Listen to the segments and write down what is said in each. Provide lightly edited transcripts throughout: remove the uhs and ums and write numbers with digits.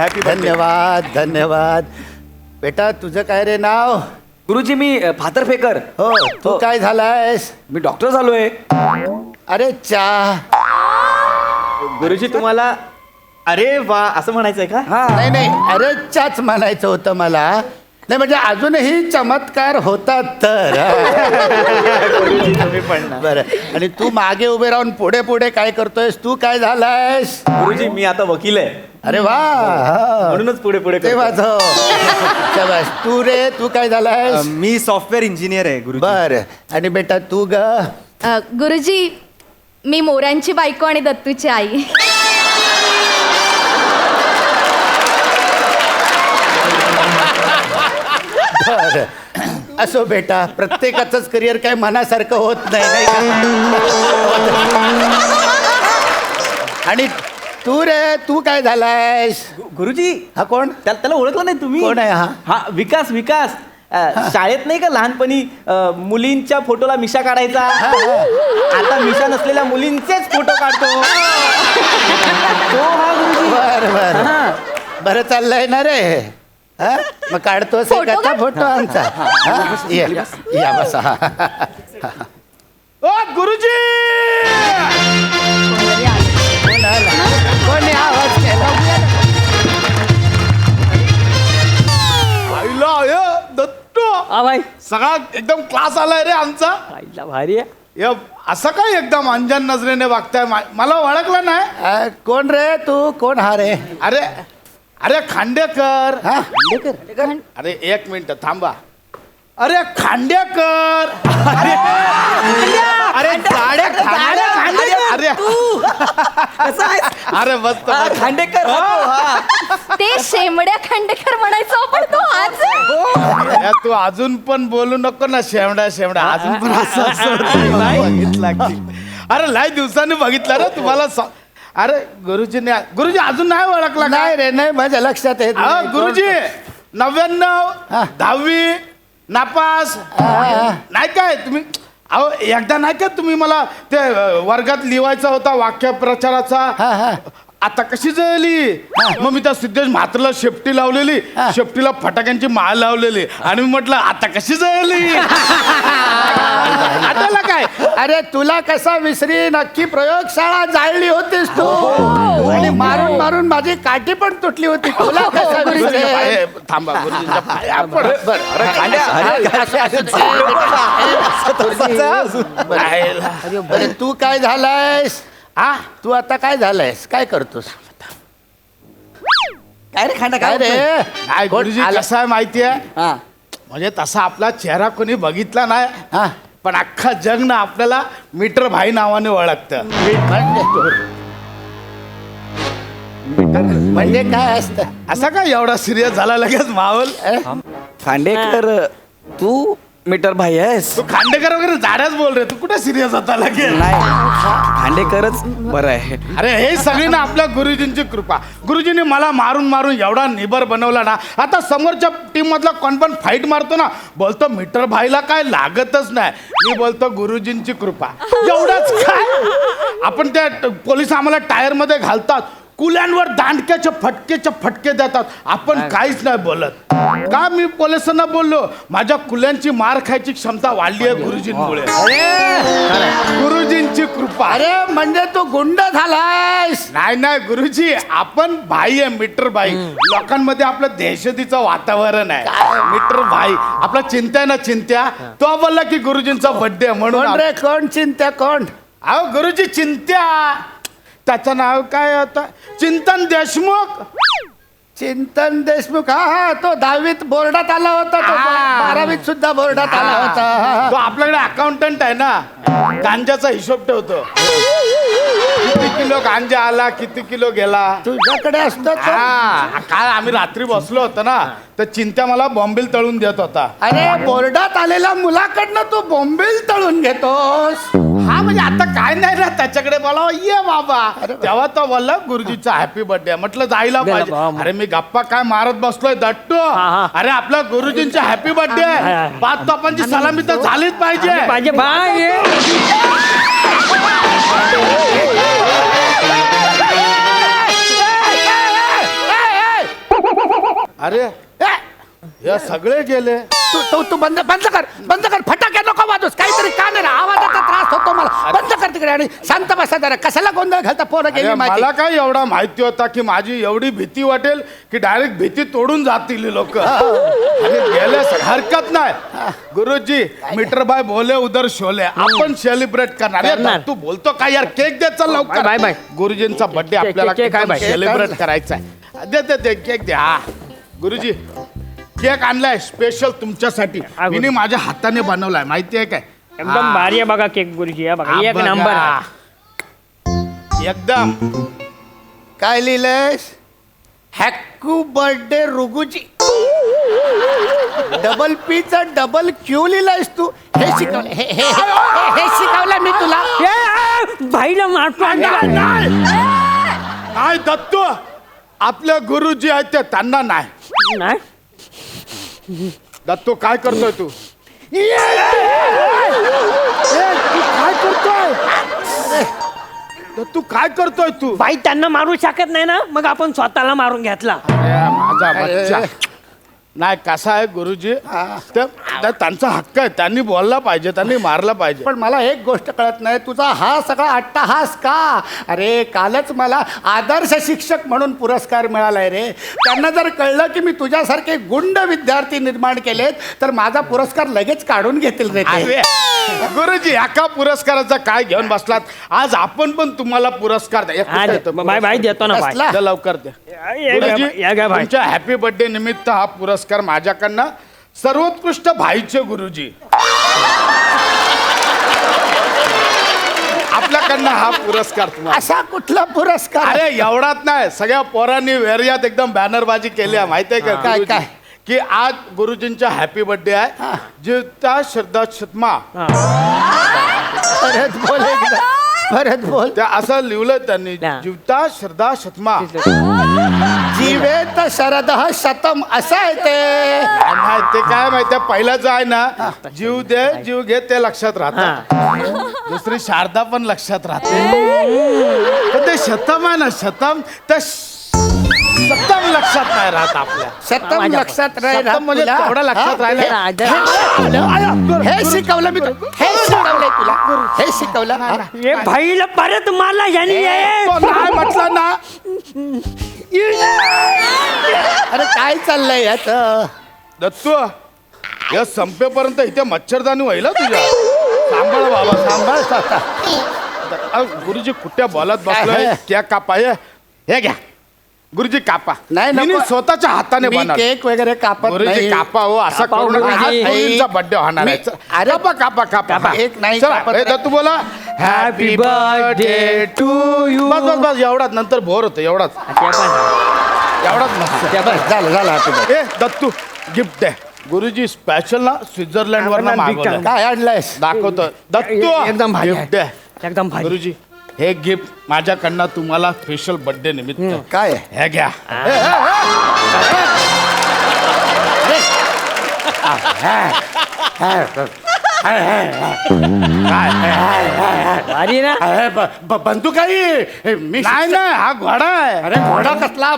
Happy birthday. धन्यवाद धन्यवाद. बेटा तुझं काय रे नाव? गुरुजी मी फातर फेकर. हो तू काय झालायस? मी डॉक्टर झालोय. अरे चा. गुरुजी तुम्हाला अरे वा असं म्हणायचंय का? नाही नाही अरे चाच म्हणायचं होतं मला. नाही म्हणजे अजूनही चमत्कार होतात तर. गुरुजी तुम्ही पण ना. बरं आणि तू मागे उभे राहून पुढे पुढे काय करतोयस? तू काय झालायस? गुरुजी मी आता वकील आहे. अरे वा. म्हणूनच पुढे पुढे तेव्हाच हो. शाबास. तू रे तू काय झालायस? मी सॉफ्टवेअर इंजिनियर आहे गुरुजी. बर. आणि बेटा तू ग? गुरुजी मी मोरांची बायको आणि दत्तूची आई. बर. असो बेटा प्रत्येकाचंच करिअर काय मनासारखं होत नाही आणि तू रे तू काय झालायस? गुरुजी हा कोण? त्याला ओळखलं नाही तुम्ही? कोण आहे हा? हा विकास विकास. शाळेत नाही का लहानपणी मुलींच्या फोटोला मिशा काढायचा. आता मिशा नसलेल्या मुलींचेच फोटो काढतो. तो हा गुरुजी. बर बर. बरं चाललंय ना रे? हा? मग काढतोस फोटो का फोटो आमचा? हा? या बस. ओ गुरुजी कोणी आवाज केला? आईला दत्तू भाई सगळा एकदम क्लास आलाय रे आमचा. भारी आहे. असं काय एकदम अंजन नजरेने वागताय? मला ओळखलं नाही. कोण रे तू? कोण हा रे? अरे अरे खांडेकर. हा? अरे एक मिनिट थांबा. अरे खांडेकर. अरे अरे जाड्या खांडेकर. अरे अरे मस्त खांडेकर. ते शेमड्या खांडेकर म्हणायचो आपण. तो आज अरे, तू अजून पण बोलू नको ना शेवडा शेवडा. अजून पण असं बघितला की. अरे लय दिवसांनी बघितलं रे तुम्हाला. अरे गुरुजी अजून नाही ओळखला नाही काय? रे नाही माझ्या लक्षात येत नाही. गुरुजी 99 हा. 10वी नापास. नाही काय तुम्ही अहो एकदा नाही का तुम्ही मला ते वर्गात लिवायचा होता वाक्य प्रचाराचा. हा हा. आता कशी जळली? मग मी त्या सिद्धेश म्हात्रला शेपटी लावलेली. शेपटीला फटाक्यांची माळ लावलेली आणि मी म्हटलं आता कशी जळली? आठवलं काय? अरे तुला कसा विसरी? नक्की प्रयोगशाळा जाळली होतीस तू. आणि मारून मारून माझी काठी पण तुटली होती. तुला कसा विसरी? ए, थांबा गुरुजींच्या पाया पड. बरं, तू काय झालायस? हा तू आता काय झालायस? काय करतोस? काय रे खांडा काय रे? काय गुरुजी आला? कसं आहे माहिती आहे? हा म्हणजे तसा आपला चेहरा कोणी बघितला नाही. हा पण अख्खा जग ना आपल्याला मीटर भाई नावाने ओळखतं. म्हणजे काय असतं? असा काय एवढा सिरियस झाला लगेच माहोल? खांडेकर तू मीटर भाई आहेस. तू खांडेकर वगैरे जाड्याच बोल रे. तू कुठे सिरियस होता लगेच? नाही खांडेकरच बरं आहे. अरे हे सगळी ना आपल्या गुरुजींची कृपा. गुरुजींनी मला मारून मारून एवढा निबर बनवला ना. आता समोरच्या टीम मधला कोण पण फाईट मारतो ना बोलतो मीटर भाईला काय लागतच नाही. मी बोलतो गुरुजींची कृपा. एवढंच काय? आपण त्या पोलीस आम्हाला टायर मध्ये घालतात. कुल्यांवर दांडक्याचे फटके देतात. आपण काहीच नाही बोलत. का मी पोलिसांना बोललो माझ्या कुल्यांची मार खायची क्षमता वाढली आहे गुरुजींमुळे. गुरुजींची कृपा. अरे म्हणजे तू गुंड झालायस? नाही गुरुजी आपण भाई आहे मीटर भाई. लोकांमध्ये आपलं दहशतीचं वातावरण आहे. मीटर भाई आपला चिंत्या ना चिंत्या. तो बोलला की गुरुजींचा बर्थडे म्हणून. कोण रे? कोण चिंत्या? कोण? अहो गुरुजी चिंत्या. त्याचं नाव काय होतं? चिंतन देशमुख. चिंतन देशमुख. हा हा तो 10वीत बोर्डात आला होता. तो 12वीत सुद्धा बोर्डात आला होता. तो आपल्याकडे अकाउंटंट आहे ना. गांजाचा हिशोब ठेवतो. किती किलो गांजा आला किती किलो गेला. तुझ्याकडे असतो तो? हा काल आम्ही रात्री बसलो होतो ना तर चिंत्या मला बॉम्बिल तळून देत होता. अरे बोर्डात आलेल्या मुलाकडनं तू बोंबील तळून घेतोस? हा म्हणजे आता काय नाही ना त्याच्याकडे बोला ये बाबा. तेव्हा तो बोलला गुरुजीचा हॅपी बर्थडे. म्हटलं जायला पाहिजे. अरे मी गप्पा काय मारत बसलोय दट्टू. अरे आपल्या गुरुजींचा हॅपी बर्थडे. 5 तोफांची सलामी तर झालीच पाहिजे. अरे हे सगळे गेले. तू बंद कर फटाके नको वाजूस काहीतरी का नाही आवाजाचा त्रास होतो मला. बंद कर तिकडे आणि शांत बसा जरा. कशाला गोंधळ घालता पोरं गेली अरे, माझी. मला काय एवढा माहिती होता की माझी एवढी भीती वाटेल की डायरेक्ट भीती तोडून जातील लोक. गेले हरकत नाही. गुरुजी मीटर बाय बोले उधर शोले आपण सेलिब्रेट करणार. अरे, तू बोलतो काय यार. केक दे चल लवकर. Bye, bye. गुरुजींचा बर्थडे आपल्याला सेलिब्रेट करायचा आहे. दे केक दे. हा गुरुजी केक आणलाय स्पेशल तुमच्यासाठी. मी माझ्या हाताने बनवलाय माहिती आहे काय. एकदम भारी आहे बघा केक गुरुजी आहे बघा एक नंबर आहे. एकदम. काय लिहिलंयस. हॅक्कू बर्थडे रुगुजी. डबल पीचा डबल क्यू लिहिलायस तू. हे शिकवलं हे शिकवलं मी तुला. भाईला मारतो नाही दत्तू आपले गुरुजी आहेत ते त्यांना नाही. नाही दत्तू काय करतोय तू. काय करतोय दत्तू काय करतोय तू. भाई त्यांना मारू शकत नाही ना मग आपण स्वतःला मारून घेतला. अरे, माझा बच्चा. नाही कसा आहे गुरुजी त्यांचा हक्क आहे. त्यांनी बोलला पाहिजे त्यांनी मारला पाहिजे. पण मला एक गोष्ट कळत नाही तुझा हा सगळा अट्टाहास का. अरे कालच मला आदर्श शिक्षक म्हणून पुरस्कार मिळालाय रे. त्यांना जर कळलं की मी तुझ्यासारखे गुंड विद्यार्थी निर्माण केलेत तर माझा पुरस्कार लगेच काढून घेतील रे ते. अरे, गुरुजी एका पुरस्काराचा काय घेऊन बसलात. आज आपण पण तुम्हाला पुरस्कार द्या. भाई भाई देतो ना भाई. कसला? द्या लवकर द्या. गुरुजी, या घ्या भाई. तुमच्या हॅपी बर्थडे निमित्त हा पुरस्कार माझ्याकडनं सर्वोत्कृष्ट भाईचे गुरुजी आपल्याकडनं हा पुरस्कार तुम्हाला. असा कुठला पुरस्कार. अरे एवढाच नाही सगळ्या पोरांनी वेरियात एकदम बॅनरबाजी केली आहे माहिती आहे का. काय, गुरुजी? काय? की आज गुरुजींचा हॅपी बर्थडे आहे. जीवता श्रद्धा शतमा परत बोल. त्या असं लिहिलं त्यांनी. हा. जीवता श्रद्धा शतमा. जीवेत शरद शतम असं आहे ते. नाही ते काय माहितीये पहिल्याच आहे ना जीव दे जीव घे ते लक्षात राहत. दुसरी शारदा पण लक्षात राहते. पण ते शतम आहे ना शतम ते सप्तम लक्षात नाही राहत आपल्या. शतम लक्षात शतम म्हणजे तेवढं लक्षात राहिलं. हे शिकवलं मी हे शिकवलंय तुला. हे शिकवलं हा? हे भाईला परत मारला यांनी तो नाही म्हटलं ना. अरे काय चाललंय यात. दत्तू या संपेपर्यंत इथे मच्छरदानी व्हायला तुझ्या. सांभाळ बाबा सांभाळ. गुरुजी कुठे बोलत बसलोय. क्या कापाय हे घ्या गुरुजी कापा. नाही, नको. मी स्वतःच्या हाताने मी बनवलं. केक वगैरे कापत गुरुजी नाही. कापा हो असं कापा करू हो, नका. आज गुरुजी. गुरुजींचा बर्थडे होणार आहे. अरे, कापा कापा कापा. कापा. एक नाही चला, कापत हे नाही. दत्तू बोला हॅपी बर्थडे टू यू. बस बस बस एवढाच नंतर बोर होतं एवढाच मस्त. झालं हाती. ए दत्तू गिफ्ट दे. गुरुजी स्पेशल ना स्वित्झर्लंड वर मागवलं. काय आणलंयस. दाखवतो दत्तू एकदम भारी गिफ्ट आहे. दे. एकदम भारी. गुरुजी हे गिफ्ट माझ्याकडनं तुम्हाला स्पेशल बर्थडे निमित्त. काय हे घ्या. भारी ना. बंदूक आहे. मी नाही नाही हा घोडा आहे. अरे घोडा कसला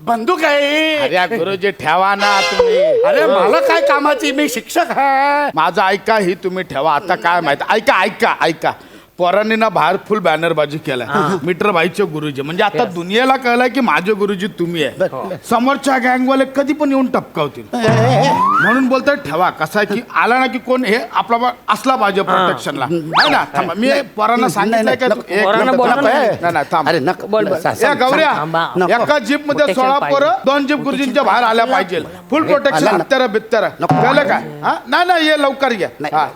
बंदूक आहे. अरे गुरुजी ठेवा ना तुम्ही. अरे मला काय कामाची मी शिक्षक आहे. माझं ऐका ही तुम्ही ठेवा. आता काय माहिती ऐका ऐका ऐका पोरांनी ना बाहेर फुल बॅनरबाजी केलाय. मीटर बाईचे गुरुजी म्हणजे आता दुनियेला कळलंय की माझे गुरुजी तुम्ही आहे. समोरच्या गँगवाले कधी पण येऊन टपकावतील म्हणून बोलतोय ठेवा. कसं आहे की आला ना की कोण हे आपला असला पाहिजे प्रोटेक्शनला. नाही ना थांबा मी पोरांना सांगितलंय का एक पोरांना मिनिट बोला थांबा. ना. नाही नाही थांब. अरे नक बोल, बोल. ए गौऱ्या थांबा. एका जीप मध्ये Protection 16 पाहिजे. पोरं 2 जीप गुरुजींच्या बाहेर आल्या पाहिजे. फुल प्रोटेक्शन हत्यारा बित्यारा कळलं काय. हा नाही नाही ये लवकर घ्या. हा.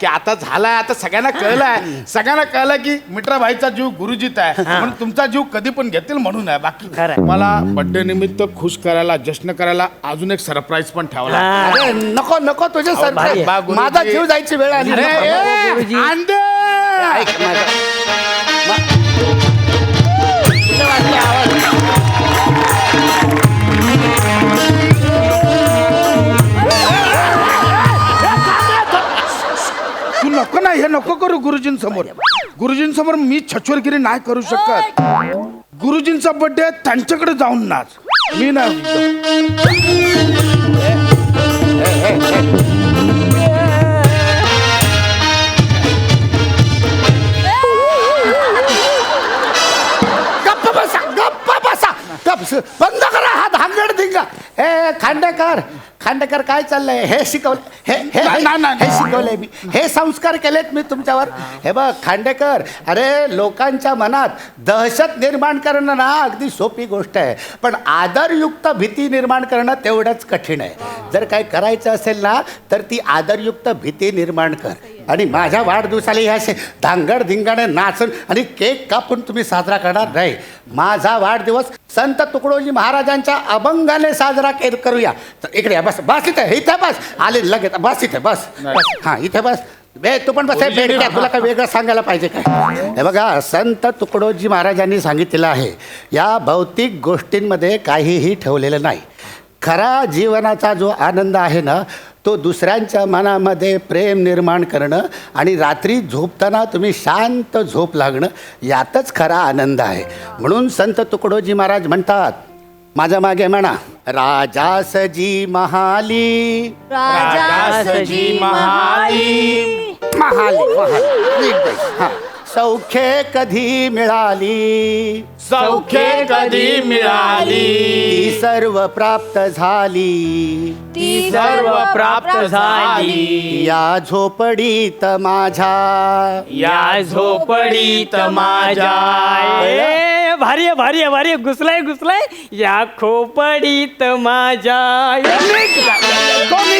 की आता झालाय आता सगळ्यांना कळलंय. सगळ्यांना कळलं की मित्रा भाईचा जीव गुरुजीत आहे म्हणून तुमचा जीव कधी पण घेतील म्हणून आहे. बाकी खरंय. मला बर्थडे निमित्त खुश करायला जश्न करायला अजून एक सरप्राईज पण ठेवला. अरे नको नको तुझे भारी सरप्राईज. आहे. बा, गुरुजी. माझा जीव जायची वेळ आली. अरे, नको. ए, गुरुजी. अंडे. ऐक माझं. तू नको ना हे नको करू गुरुजींसमोर. गुरुजींसमोर मी छछोरगिरी नाही करू शकत. गुरुजींचा बर्थडे त्यांच्याकडे जाऊन नाच. मी नाही गप्प बसा गप्प बसा बंद करा हा धांगड धिंगा. ए खांडेकर काय चाललंय? हे शिकवलं हे शिकवलंय मी, हे संस्कार केलेत मी तुमच्यावर. हे बघ खांडेकर, अरे लोकांच्या मनात दहशत निर्माण करणं ना अगदी सोपी गोष्ट आहे, पण आदरयुक्त भीती निर्माण करणं तेवढंच कठीण आहे. जर काय करायचं असेल ना तर ती आदरयुक्त भीती निर्माण कर. आणि माझ्या वाढदिवसाला हे असे धांगड धिंगाणे नाचून आणि केक कापून तुम्ही साजरा करणार नाही. माझा वाढदिवस संत तुकडोजी महाराजांच्या अभंगाने साजरा करूया. तर इकडे या, बस बस इथे बस आले लगेच, बस इथे बस हां इथे बस. तू पण बस बेड, तुला काय वेगळं सांगायला पाहिजे काय? हे बघा, संत तुकडोजी महाराजांनी सांगितलेलं आहे, या भौतिक गोष्टींमध्ये काहीही ठेवलेलं नाही. खरा जीवनाचा जो आनंद आहे ना तो दुसऱ्यांच्या मनामध्ये प्रेम निर्माण करणं आणि रात्री झोपताना तुम्ही शांत झोप लागणं यातच खरा आनंद आहे. म्हणून संत तुकडोजी महाराज म्हणतात, माझ्या मागे म्हणा, राजासजी महाली राजासजी महाली महाली हां, सौख्ये कधी मिळाली सौख्ये कधी मिळाली ती सर्व प्राप्त झाली ती सर्व प्राप्त झाली या झोपडीत माझ्या या झोपडीत माझ्या. ए, भारी आहे, भारी आहे, भारी आहे. घुसलाय या खोपडीत माझ्या. कोणी